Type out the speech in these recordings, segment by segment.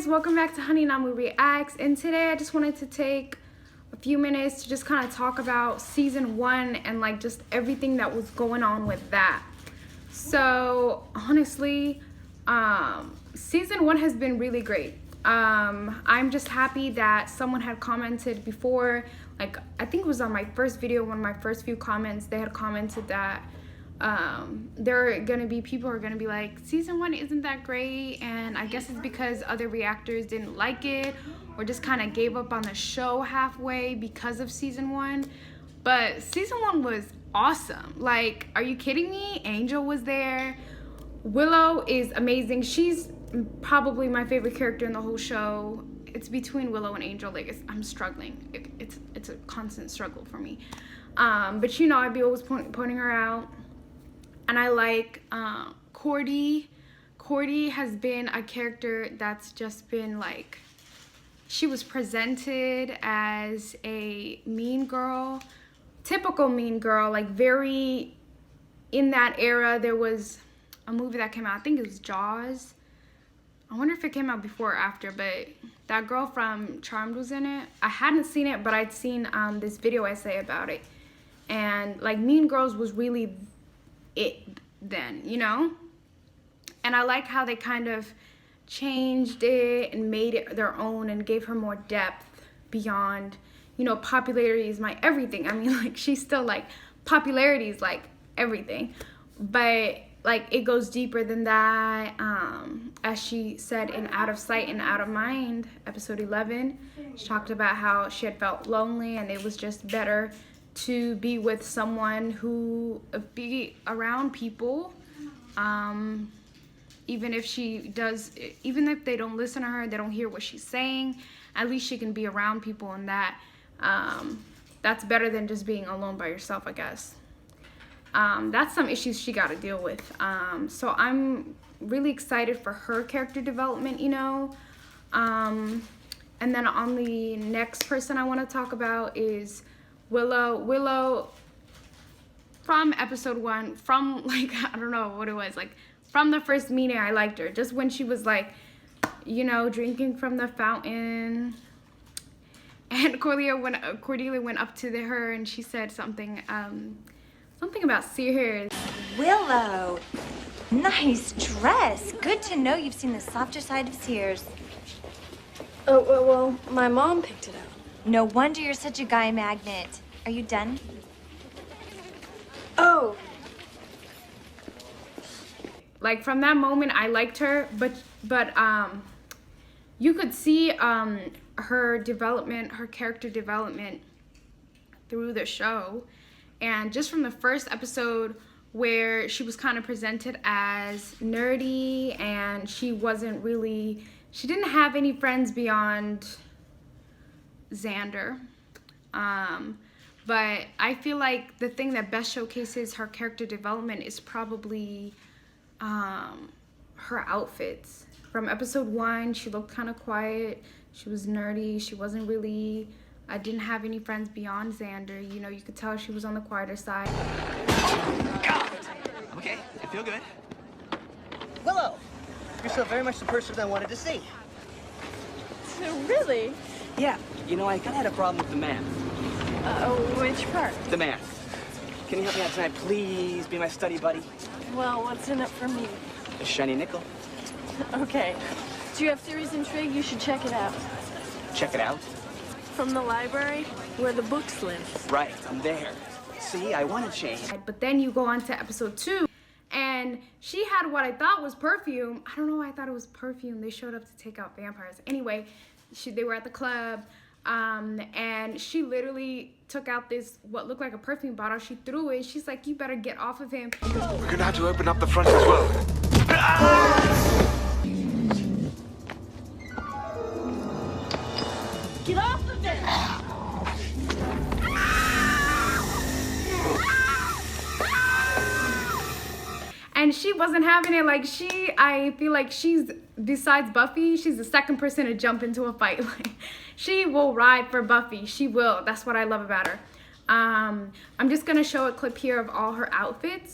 guys, welcome back to Honey Namu Reacts, and today I just wanted to take a few minutes to just kind of talk about season 1 and like just everything that was going on with that. So honestly, season 1 has been really great. I'm just happy that someone had commented before, like I think it was on my first video, one of my first few comments, they had commented that people are gonna be like, season 1 isn't that great, and I guess it's because other reactors didn't like it or just kind of gave up on the show halfway because of season 1. But season 1 was awesome. Like, are you kidding me? Angel was there. Willow is amazing. She's probably my favorite character in the whole show. It's between Willow and Angel. Like, I'm struggling. It's a constant struggle for me. But you know, I'd be always pointing her out. And I like Cordy. Cordy has been a character that's just been like, she was presented as a mean girl, typical mean girl, like very, in that era, there was a movie that came out, I think it was Jaws. I wonder if it came out before or after, but that girl from Charmed was in it. I hadn't seen it, but I'd seen this video essay about it. And like Mean Girls was really it then, you know? And I like how they kind of changed it and made it their own and gave her more depth beyond, you know, popularity is my everything. I mean, like, she's still like, popularity is like everything, but like it goes deeper than that. As she said in Out of Sight and Out of Mind, episode 11, she talked about how she had felt lonely and it was just better to be with someone who be around people, even if they don't listen to her, they don't hear what she's saying, at least she can be around people, and that's better than just being alone by yourself, I guess. That's some issues she got to deal with. So I'm really excited for her character development, you know. And then on the next person I want to talk about is Willow. Willow, from episode 1, from like, I don't know what it was, like from the first meeting I liked her. Just when she was like, you know, drinking from the fountain. And Cordelia went up to her and she said something about Sears. Willow, nice dress. Good to know you've seen the softer side of Sears. Oh, well, my mom picked it out. No wonder you're such a guy magnet. Are you done? Oh. Like, from that moment, I liked her, but you could see her development, her character development through the show. And just from the first episode where she was kind of presented as nerdy and she didn't have any friends beyond Xander. But I feel like the thing that best showcases her character development is probably her outfits. From episode 1, she looked kind of quiet. She was nerdy. She wasn't really, I didn't have any friends beyond Xander. You know, you could tell she was on the quieter side. Oh, God! Okay, I feel good. Willow, you're so very much the person I wanted to see. Really? Yeah, you know, I kind of had a problem with the math. Which part? The math. Can you help me out tonight, please? Be my study buddy. Well, what's in it for me? A shiny nickel. Okay. Do you have Series Intrigue? You should check it out. Check it out. From the library, where the books live. Right, I'm there. See, I want to change. But then you go on to episode 2, and she had what I thought was perfume. I don't know why I thought it was perfume. They showed up to take out vampires. Anyway, they were at the club, and she literally took out this, what looked like a perfume bottle. She threw it. She's like, you better get off of him. We're gonna have to open up the front as well. Get off of it! And she wasn't having it. Like, I feel like she's, besides Buffy, she's the second person to jump into a fight. Like, she will ride for Buffy. She will. That's what I love about her. I'm just gonna show a clip here of all her outfits.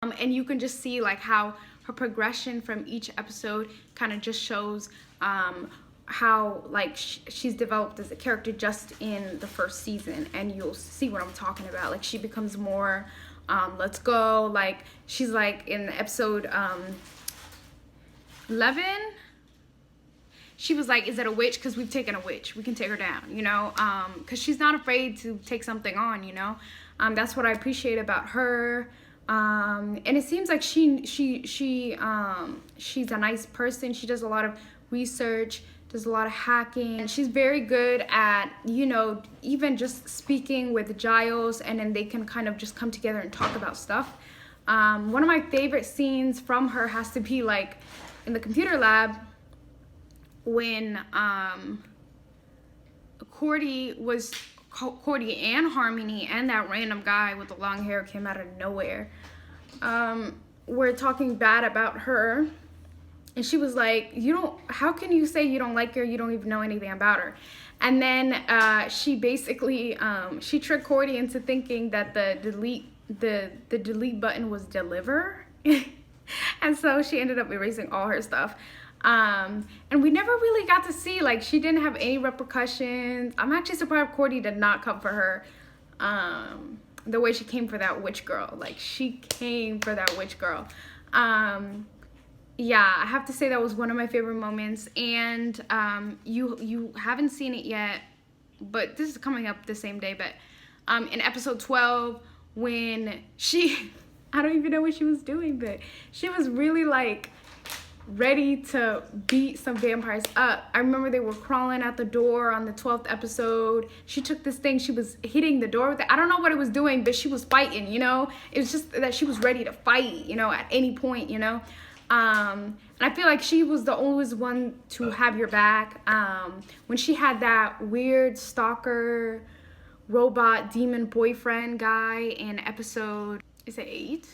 And you can just see like how her progression from each episode kind of just shows how like she's developed as a character just in the first season, and you'll see what I'm talking about. Like she becomes more let's go, like she's like in episode 11, she was like, is it a witch? Because we've taken a witch, we can take her down, you know, because she's not afraid to take something on, you know. That's what I appreciate about her. And it seems like she's a nice person. She does a lot of research, does a lot of hacking. She's very good at, you know, even just speaking with Giles, and then they can kind of just come together and talk about stuff. One of my favorite scenes from her has to be like in the computer lab when Cordy and Harmony and that random guy with the long hair came out of nowhere. Were talking bad about her, and she was like, how can you say you don't like her? You don't even know anything about her. And then she basically she tricked Cordy into thinking that the delete button was deliver. And so she ended up erasing all her stuff. And we never really got to see, like, she didn't have any repercussions. I'm actually surprised Cordy did not come for her the way she came for that witch girl. Like, she came for that witch girl. Yeah, I have to say that was one of my favorite moments. And you haven't seen it yet, but this is coming up the same day. But in episode 12, when she, I don't even know what she was doing, but she was really like ready to beat some vampires up. I remember they were crawling out the door on the 12th episode. She took this thing, she was hitting the door with it. I don't know what it was doing, but she was fighting, you know? It was just that she was ready to fight, you know, at any point, you know? And I feel like she was the only one to have your back. When she had that weird stalker robot demon boyfriend guy in episode, is it 8?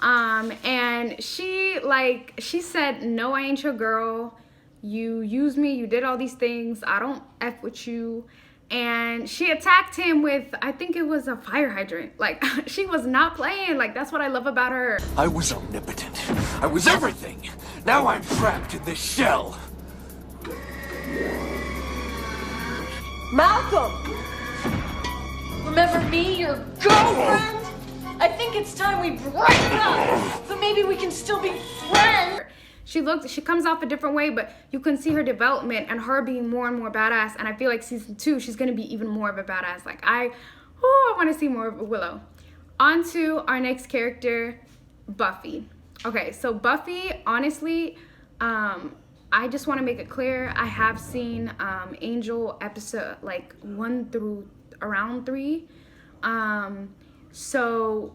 And she said, no, I ain't your girl. You used me, you did all these things, I don't F with you. And she attacked him with, I think it was a fire hydrant. Like, she was not playing. Like, that's what I love about her. I was omnipotent. I was everything. Now I'm trapped in this shell. Malcolm! Remember me, your girlfriend? I think it's time we break up, so maybe we can still be friends. She comes off a different way, but you can see her development and her being more and more badass. And I feel like season 2, she's gonna be even more of a badass. Like I want to see more of Willow. On to our next character, Buffy. Okay, so Buffy, honestly, I just want to make it clear, I have seen Angel episode like 1 through around 3. So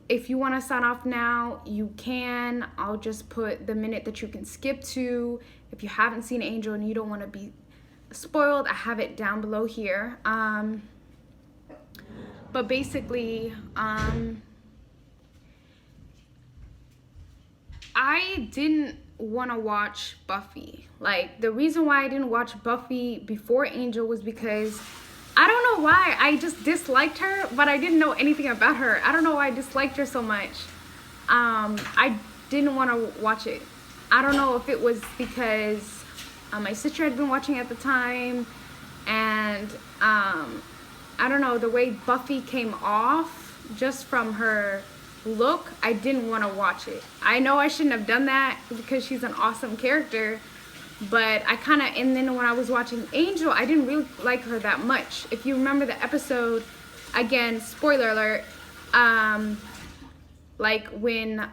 if you want to sign off now, you can. I'll just put the minute that you can skip to. If you haven't seen Angel and you don't want to be spoiled, I have it down below here. But basically, I didn't want to watch Buffy. Like, the reason why I didn't watch Buffy before Angel was because I don't know why. I just disliked her, but I didn't know anything about her. I don't know why I disliked her so much. I didn't want to watch it. I don't know if it was because my sister had been watching at the time, and I don't know, the way Buffy came off just from her look, I didn't want to watch it. I know I shouldn't have done that because she's an awesome character, but I kind of, and then when I was watching Angel, I didn't really like her that much. If you remember the episode, again, spoiler alert, like when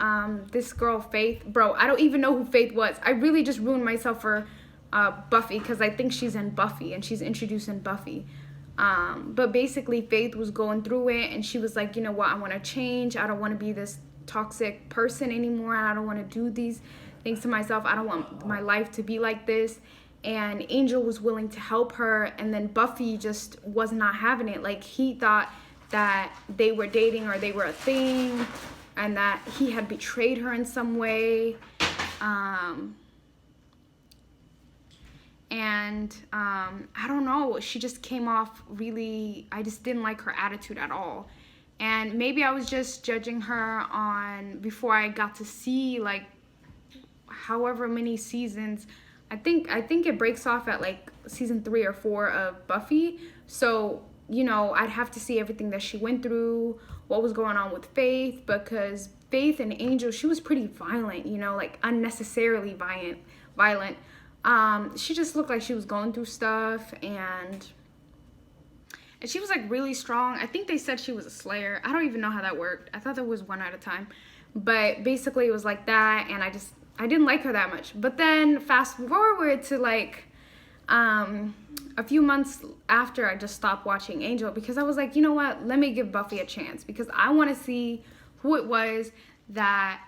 this girl Faith, bro, I don't even know who Faith was. I really just ruined myself for Buffy because I think she's in Buffy and she's introduced in Buffy. But basically Faith was going through it and she was like, you know what, I want to change. I don't want to be this toxic person anymore. I don't want to do these things to myself. I don't want my life to be like this. And Angel was willing to help her, and then Buffy just was not having it. Like, he thought that they were dating or they were a thing, and that he had betrayed her in some way. I don't know, she just came off really, I just didn't like her attitude at all. And maybe I was just judging her on before I got to see like however many seasons. I think it breaks off at like season 3 or 4 of Buffy. So, you know, I'd have to see everything that she went through, what was going on with Faith, because Faith and Angel, she was pretty violent, you know, like unnecessarily violent. She just looked like she was going through stuff, and she was like really strong. I think they said she was a slayer. I don't even know how that worked. I thought that was one at a time. But basically it was like that, and I didn't like her that much. But then fast forward to like a few months after, I just stopped watching Angel because I was like, you know what? Let me give Buffy a chance because I want to see who it was that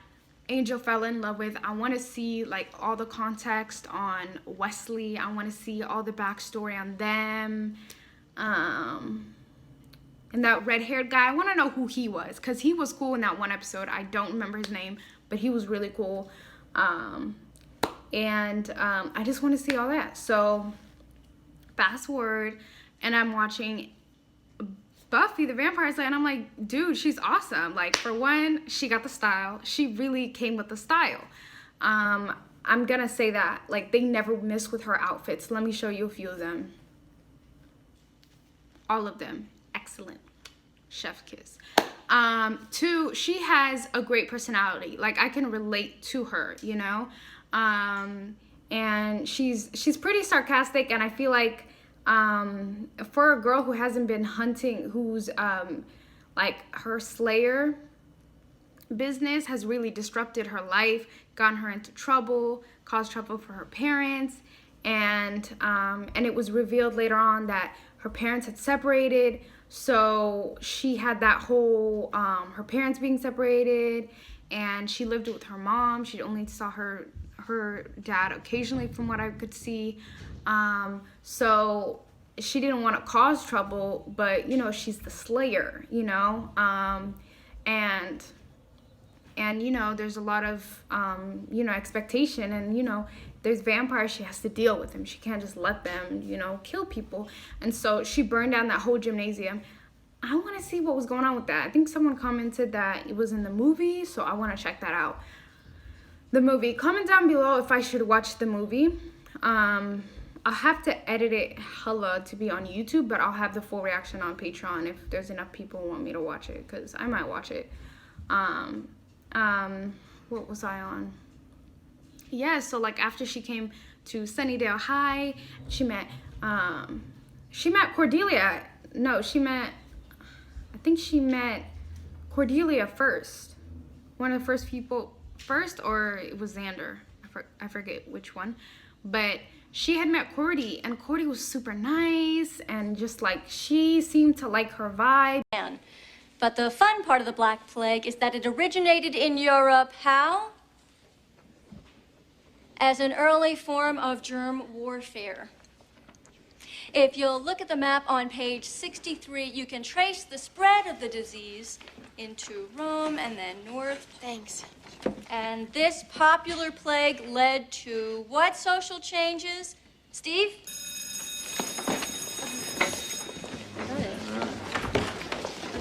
Angel fell in love with. I want to see like all the context on Wesley. I want to see all the backstory on them. And that red-haired guy, I want to know who he was because he was cool in that one episode. I don't remember his name, but he was really cool. I just want to see all that. So fast forward, and I'm watching Buffy the Vampire Slayer, and I'm like, dude, she's awesome. Like, for one, she got the style. She really came with the style. I'm gonna say that. Like, they never miss with her outfits. Let me show you a few of them. All of them. Excellent. Chef kiss. 2, she has a great personality. Like, I can relate to her, you know? And she's pretty sarcastic, and I feel like for a girl who hasn't been hunting, who's like her slayer business has really disrupted her life, gotten her into trouble, caused trouble for her parents, and it was revealed later on that her parents had separated. So she had that whole her parents being separated, and she lived with her mom. She only saw her dad occasionally, from what I could see. So she didn't want to cause trouble, but you know, she's the slayer, you know, and you know, there's a lot of you know, expectation, and you know, there's vampires, she has to deal with them. She can't just let them, you know, kill people. And so she burned down that whole gymnasium. I want to see what was going on with that. I think someone commented that it was in the movie, so I want to check that out. The movie. Comment down below if I should watch the movie. I'll have to edit it hella to be on YouTube, but I'll have the full reaction on Patreon if there's enough people who want me to watch it, because I might watch it. What was I on? Yeah, so like after she came to Sunnydale High, she met Cordelia. No, I think she met Cordelia first. One of the first people first, or it was Xander. I forget which one. But she had met Cordy, and Cordy was super nice, and just like she seemed to like her vibe. But the fun part of the Black Plague is that it originated in Europe, how? As an early form of germ warfare. If you'll look at the map on page 63, you can trace the spread of the disease into Rome and then north. Thanks. And this popular plague led to what social changes? Steve?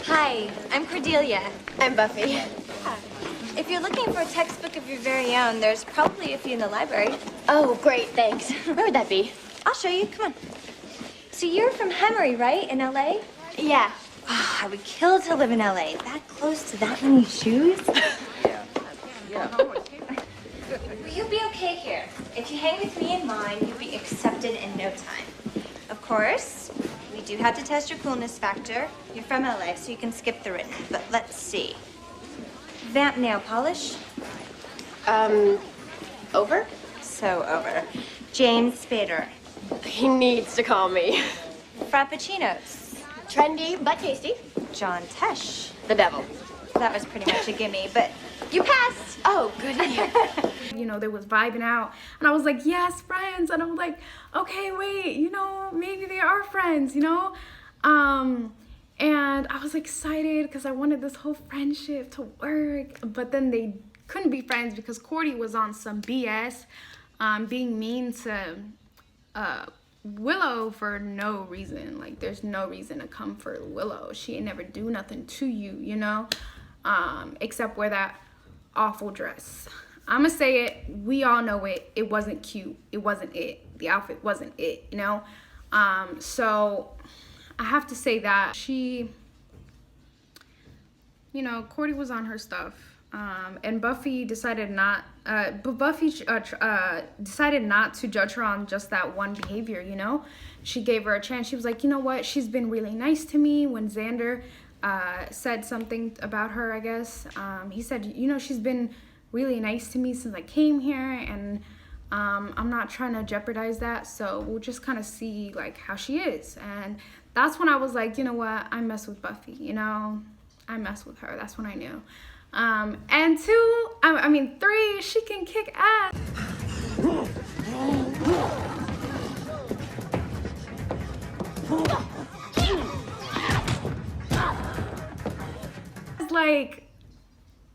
Hi, I'm Cordelia. I'm Buffy. If you're looking for a textbook of your very own, there's probably a few in the library. Oh, great, thanks. Where would that be? I'll show you. Come on. So you're from Hemery, right? In LA? Yeah. Oh, I would kill to live in LA. That close to that many shoes? Well, you'll be okay here. If you hang with me in mine, you'll be accepted in no time. Of course, we do have to test your coolness factor. You're from LA, so you can skip the written. But let's see. Vamp nail polish. Over? So over. James Spader. He needs to call me. Frappuccinos. Trendy, but tasty. John Tesh. The devil. That was pretty much a gimme, but you passed. Oh, good to hear. You know, they was vibing out, and I was like, yes, friends. And I'm like, okay, wait, you know, maybe they are friends, you know? And I was excited because I wanted this whole friendship to work, but then they couldn't be friends because Cordy was on some BS, being mean to Willow for no reason. Like, there's no reason to come for Willow. She ain't never do nothing to you, you know, except wear that awful dress. I'm gonna say it. We all know it. It wasn't cute. It wasn't it. The outfit wasn't it, you know? So I have to say that she, you know, Cordy was on her stuff. And Buffy decided not, decided not to judge her on just that one behavior, you know? She gave her a chance. She was like, you know what? She's been really nice to me. When Xander said something about her, I guess, he said, you know, she's been really nice to me since I came here, and I'm not trying to jeopardize that, so we'll just kind of see like how she is. And that's when I was like, you know what, I mess with Buffy, you know, I mess with her. That's when I knew. And three, she can kick ass. Like,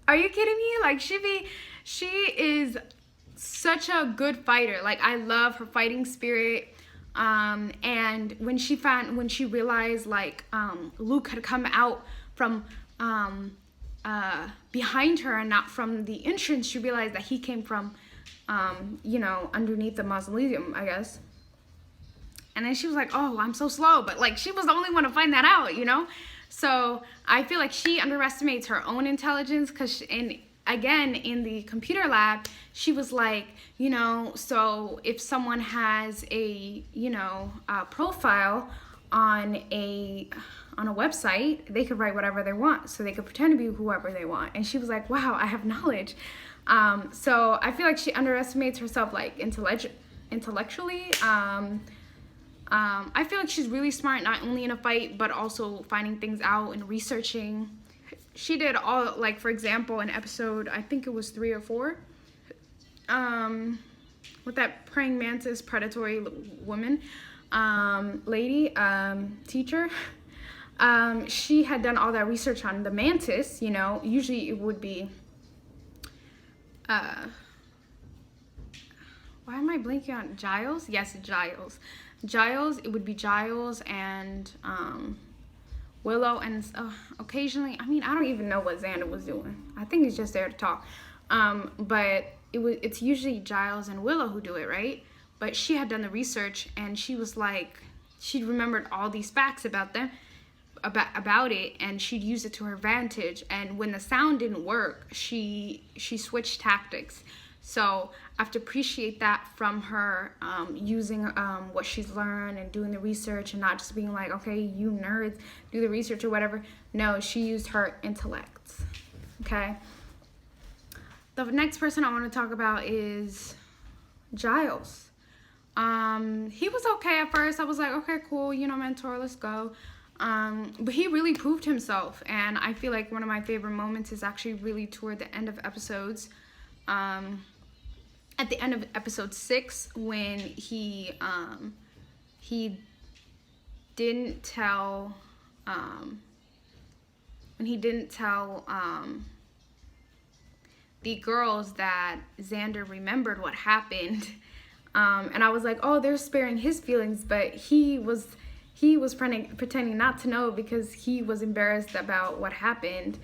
are you kidding me? Like, she is such a good fighter. Like, I love her fighting spirit. And when she realized like Luke had come out from behind her and not from the entrance, she realized that he came from you know, underneath the mausoleum, I guess. And then she was like, oh, I'm so slow. But like, she was the only one to find that out, you know? So I feel like she underestimates her own intelligence, because again, in the computer lab, she was like, you know, so if someone has a, you know, profile on a website, they could write whatever they want. So they could pretend to be whoever they want. And she was like, wow, I have knowledge. So I feel like she underestimates herself, like, intellectually. I feel like she's really smart, not only in a fight, but also finding things out and researching. She did all, like, for example, in episode, I think it was 3 or 4, with that praying mantis predatory woman, lady, teacher, she had done all that research on the mantis, you know. Usually it would be, why am I blanking on Giles? Yes, Giles. Giles, it would be Giles and Willow, and occasionally, I mean, I don't even know what Xander was doing. I think he's just there to talk. But it's usually Giles and Willow who do it, right? But she had done the research, and she was like, she remembered all these facts about them, about it, and she'd use it to her advantage. And when the sound didn't work, she switched tactics. So I have to appreciate that from her, using what she's learned and doing the research, and not just being like, okay, you nerds, do the research or whatever. No, she used her intellect, okay? The next person I want to talk about is Giles. He was okay at first. I was like, okay, cool, you know, mentor, let's go. But he really proved himself, and I feel like one of my favorite moments is actually really toward the end of episodes. At the end of episode 6, when he didn't tell the girls that Xander remembered what happened, and I was like, oh, they're sparing his feelings, but he was pretending not to know because he was embarrassed about what happened.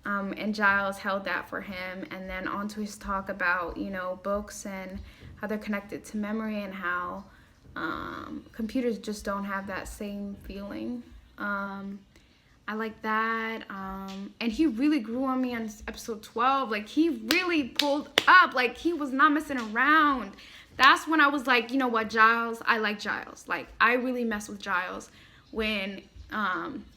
And Giles held that for him, and then on to his talk about, you know, books and how they're connected to memory, and how computers just don't have that same feeling. I like that. And he really grew on me on episode 12. Like, he really pulled up. Like, he was not messing around. That's when I was like, you know what, Giles, I like Giles. Like, I really mess with Giles. When,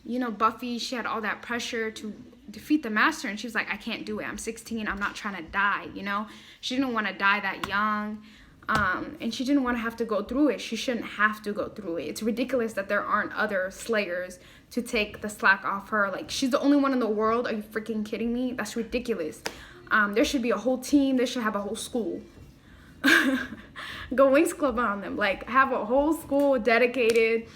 you know, Buffy, she had all that pressure to defeat the master, and she was like, I can't do it. I'm 16. I'm not trying to die, you know? She didn't want to die that young. And she didn't want to have to go through it. She shouldn't have to go through it. It's ridiculous that there aren't other slayers to take the slack off her. Like, she's the only one in the world. Are you freaking kidding me? That's ridiculous. There should be a whole team. They should have a whole school. Go Winx Club on them. Like, have a whole school dedicated.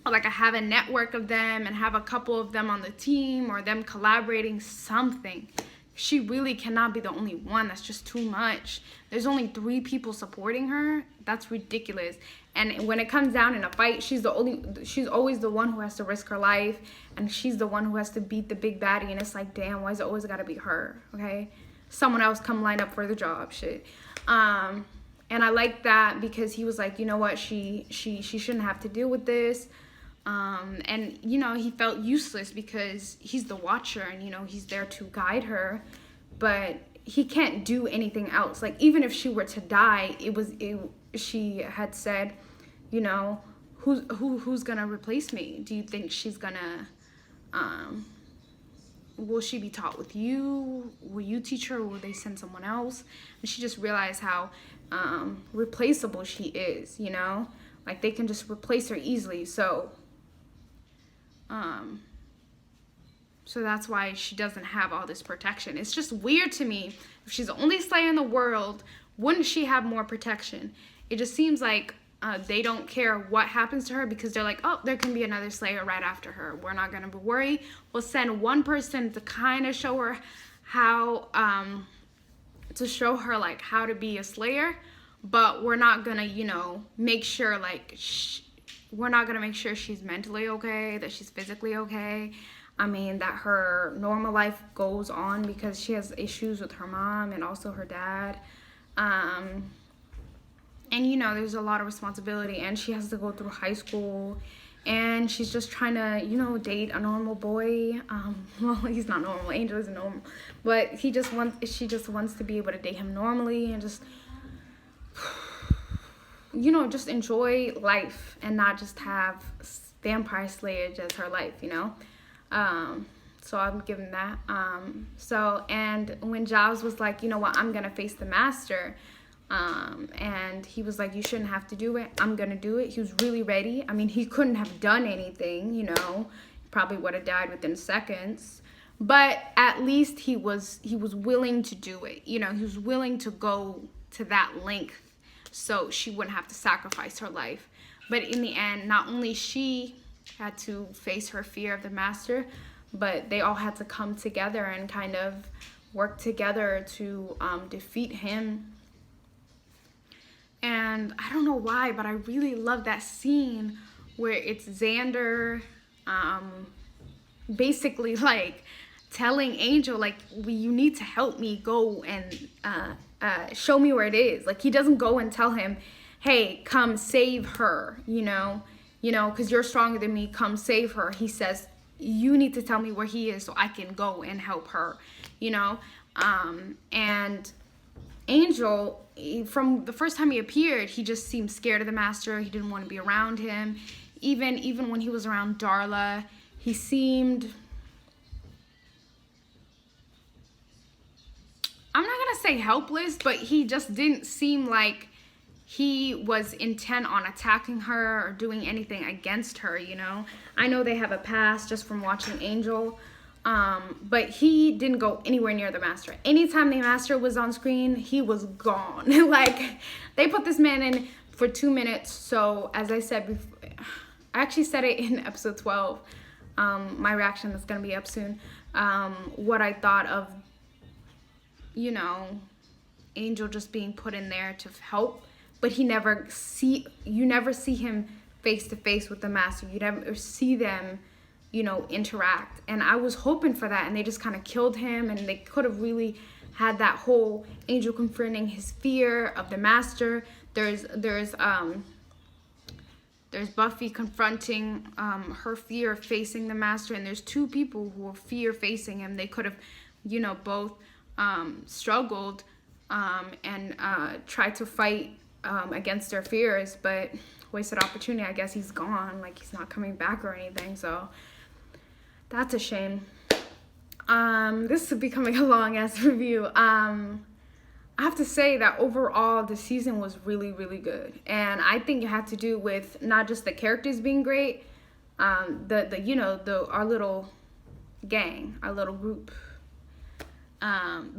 Like, I have a network of them, and have a couple of them on the team, or them collaborating, something. She really cannot be the only one. That's just too much. There's only 3 people supporting her. That's ridiculous. And when it comes down in a fight, she's always the one who has to risk her life, and she's the one who has to beat the big baddie. And it's like, damn, why is it always gotta be her? Okay, someone else come line up for the job, shit. And I like that because he was like, you know what, she shouldn't have to deal with this. And, you know, he felt useless because he's the watcher and, you know, he's there to guide her. But he can't do anything else. Like, even if she were to die, she had said, you know, who's gonna replace me? Do you think she's gonna, will she be taught with you? Will you teach her, or will they send someone else? And she just realized how replaceable she is, you know? Like, they can just replace her easily. So that's why she doesn't have all this protection. It's just weird to me. If she's the only Slayer in the world, wouldn't she have more protection? It just seems like they don't care what happens to her because they're like, oh, there can be another Slayer right after her. We're not going to worry. We'll send one person to kind of show her how, like, how to be a Slayer. But we're not going to, you know, make sure, like, we're not going to make sure she's mentally okay, that she's physically okay. I mean, that her normal life goes on because she has issues with her mom and also her dad. And, you know, there's a lot of responsibility, and she has to go through high school, and she's just trying to, you know, date a normal boy. Well, he's not normal. Angel isn't normal. But she just wants to be able to date him normally and just, you know, just enjoy life and not just have vampire slayage as her life, you know? So I'm giving that. And when Giles was like, you know what, I'm gonna face the master, and he was like, you shouldn't have to do it, I'm gonna do it. He was really ready. I mean, he couldn't have done anything, you know, probably would have died within seconds, but at least he was willing to do it, you know. He was willing to go to that length so she wouldn't have to sacrifice her life. But in the end, not only she had to face her fear of the master, but they all had to come together and kind of work together to defeat him. And I don't know why, but I really love that scene where it's Xander basically like telling Angel, like, you need to help me go and show me where it is. Like, he doesn't go and tell him, hey, come save her, you know, because you're stronger than me, come save her. He says, you need to tell me where he is so I can go and help her, you know. And Angel, from the first time he appeared, he just seemed scared of the master. He didn't want to be around him. Even when he was around Darla, he seemed, I'm not gonna say helpless, but he just didn't seem like he was intent on attacking her or doing anything against her, you know. I know they have a past just from watching Angel, but he didn't go anywhere near the master. Anytime the master was on screen, he was gone. Like, they put this man in for 2 minutes. So as I said before, I actually said it in episode 12, my reaction that's gonna be up soon, what I thought of, you know, Angel just being put in there to help. But you never see him face to face with the master. You never see them, you know, interact. And I was hoping for that, and they just kind of killed him, and they could have really had that whole Angel confronting his fear of the master. There's Buffy confronting her fear of facing the master, and there's two people who are fear facing him. They could have, you know, both struggled and tried to fight against their fears, but wasted opportunity. I guess he's gone, like he's not coming back or anything, so that's a shame. This is becoming a long ass review. I have to say that overall the season was really, really good, and I think it had to do with not just the characters being great, our little gang, our little group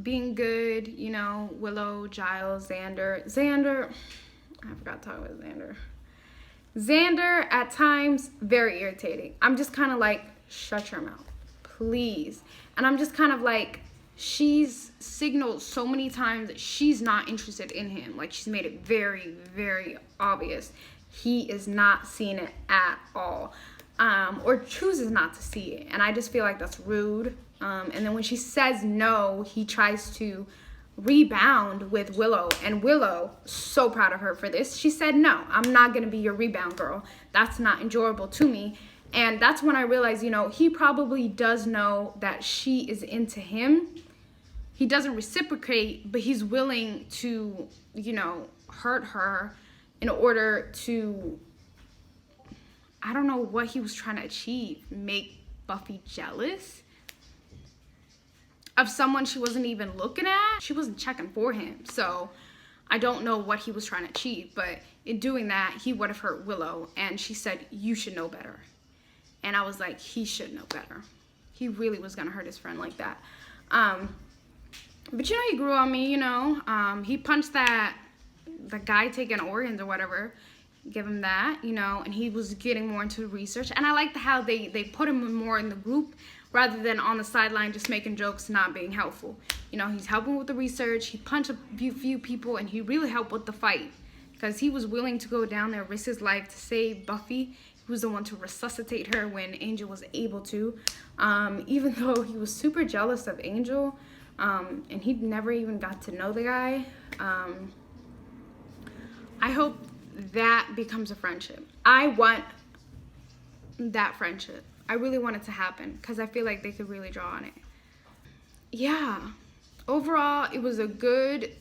being good, you know, Willow, Giles, Xander, I forgot to talk about Xander at times, very irritating. I'm just kind of like, shut your mouth, please. And I'm just kind of like, she's signaled so many times that she's not interested in him. Like, she's made it very, very obvious. He is not seeing it at all, or chooses not to see it. And I just feel like that's rude. And then when she says no, he tries to rebound with Willow. And Willow, so proud of her for this. She said, no, I'm not going to be your rebound girl. That's not enjoyable to me. And that's when I realized, you know, he probably does know that she is into him. He doesn't reciprocate, but he's willing to, you know, hurt her in order to, I don't know what he was trying to achieve, make Buffy jealous of someone she wasn't even looking at. She wasn't checking for him, so I don't know what he was trying to achieve, but in doing that, he would have hurt Willow, and she said, you should know better. And I was like, he should know better. He really was gonna hurt his friend like that. But you know, he grew on me, you know. He punched the guy taking organs or whatever, give him that, you know, and he was getting more into research. And I liked how they put him more in the group rather than on the sideline just making jokes, not being helpful. You know, he's helping with the research. He punched a few people, and he really helped with the fight because he was willing to go down there, risk his life to save Buffy. He was the one to resuscitate her when Angel was able to, even though he was super jealous of Angel, and he never even got to know the guy. I hope that becomes a friendship. I want that friendship. I really want it to happen because I feel like they could really draw on it. Yeah, overall, it was a good,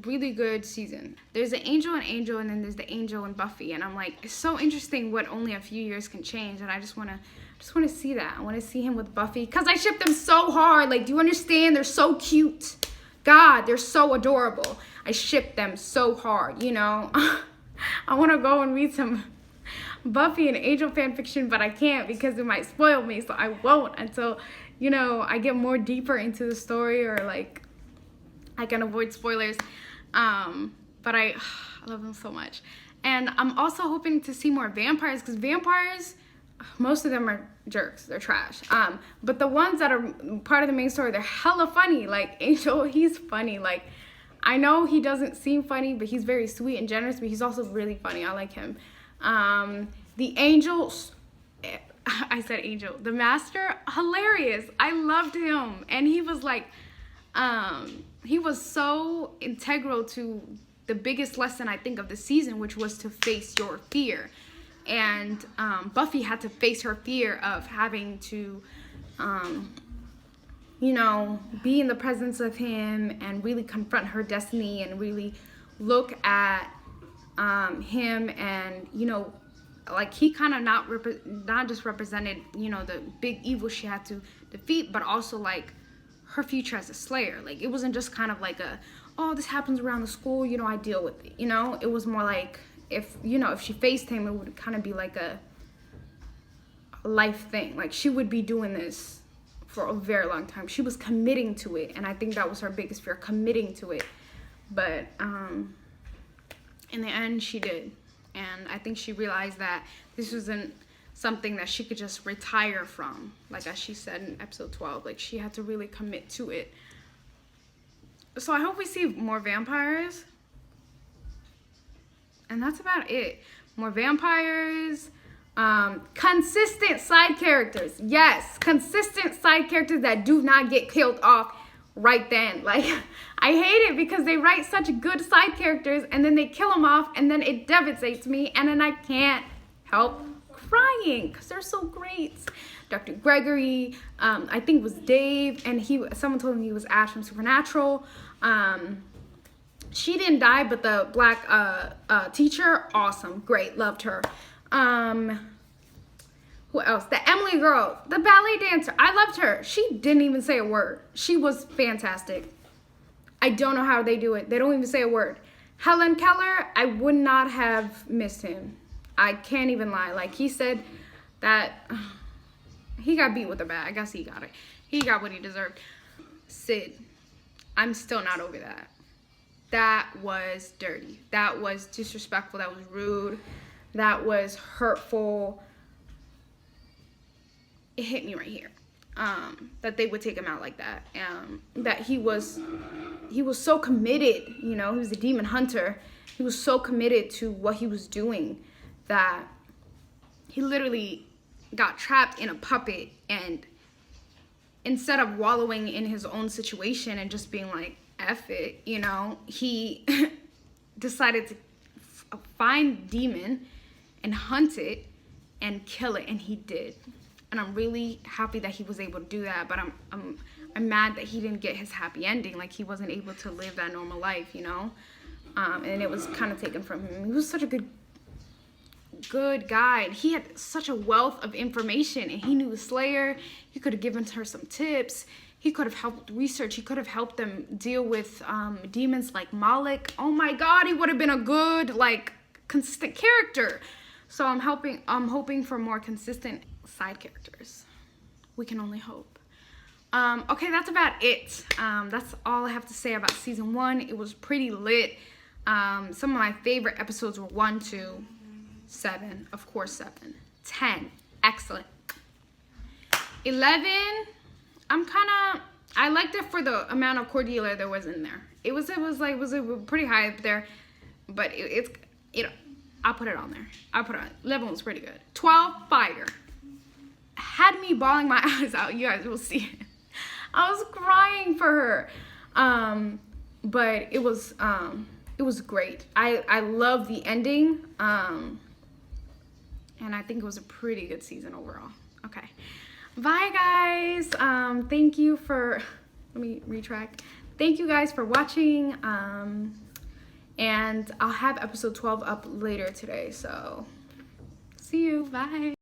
really good season. There's the Angel and Angel, and then there's the Angel and Buffy, and I'm like, it's so interesting what only a few years can change, and I just want to see that. I want to see him with Buffy because I ship them so hard. Like, do you understand? They're so cute. God, they're so adorable. I ship them so hard, you know. I want to go and read some Buffy and Angel fan fiction, but I can't because it might spoil me, so I won't until, you know, I get more deeper into the story, or like I can avoid spoilers. But I love them so much. And I'm also hoping to see more vampires, because vampires, most of them are jerks, they're trash. But the ones that are part of the main story, they're hella funny. Like Angel, he's funny. Like, I know he doesn't seem funny, but he's very sweet and generous, but he's also really funny. I like him. The Angel, I said Angel, the Master, hilarious. I loved him. And he was like, he was so integral to the biggest lesson, I think, of the season, which was to face your fear. And Buffy had to face her fear of having to, you know, be in the presence of him and really confront her destiny and really look at him. And, you know, like, he kind of not just represented, you know, the big evil she had to defeat, but also like her future as a slayer. Like, it wasn't just kind of like a, oh, this happens around the school, you know, I deal with it, you know. It was more like, if, you know, if she faced him, it would kind of be like a life thing. Like, she would be doing this for a very long time. She was committing to it, and I think that was her biggest fear, committing to it. But in the end, she did. And I think she realized that this wasn't something that she could just retire from. Like, as she said in episode 12, like, she had to really commit to it. So I hope we see more vampires. And that's about it. More vampires. Consistent side characters. Yes, consistent side characters that do not get killed off right then. Like, I hate it because they write such good side characters and then they kill them off, and then it devastates me, and then I can't help crying because they're so great. Dr. Gregory, I think it was Dave, and someone told me he was Ash from Supernatural. She didn't die, but the black teacher, awesome, great, loved her. Who else? The Emily girl, the ballet dancer, I loved her. She didn't even say a word. She was fantastic. I don't know how they do it. They don't even say a word. Helen Keller, I would not have missed him. I can't even lie. Like, he said that he got beat with a bat. I guess he got it. He got what he deserved. Sid, I'm still not over that. That was dirty. That was disrespectful. That was rude. That was hurtful. It hit me right here. That they would take him out like that. That he was so committed, you know, he was a demon hunter. He was so committed to what he was doing that he literally got trapped in a puppet and instead of wallowing in his own situation and just being like, F it, you know, he decided to find demon and hunt it and kill it, and he did. And I'm really happy that he was able to do that, but I'm mad that he didn't get his happy ending. Like, he wasn't able to live that normal life, you know? And it was kind of taken from him. He was such a good guy. And he had such a wealth of information, and he knew the Slayer. He could have given her some tips. He could have helped research. He could have helped them deal with demons like Malik. Oh my God, he would have been a good, like, consistent character. So I'm hoping for more consistent side characters. We can only hope. Okay, that's about it. That's all I have to say about season 1. It was pretty lit. Some of my favorite episodes were 1, 2, 7, of course 7, 10, excellent. 11, I liked it for the amount of Cordelia there was in there. It was pretty high up there, but I'll put it on there. I'll put it on. 11 was pretty good. 12, fire. Had me bawling my eyes out. You guys will see it. I was crying for her. But it was great. I love the ending. And I think it was a pretty good season overall. Okay. Bye, guys. Thank you for, let me retract. Thank you guys for watching. And I'll have episode 12 up later today. So see you. Bye.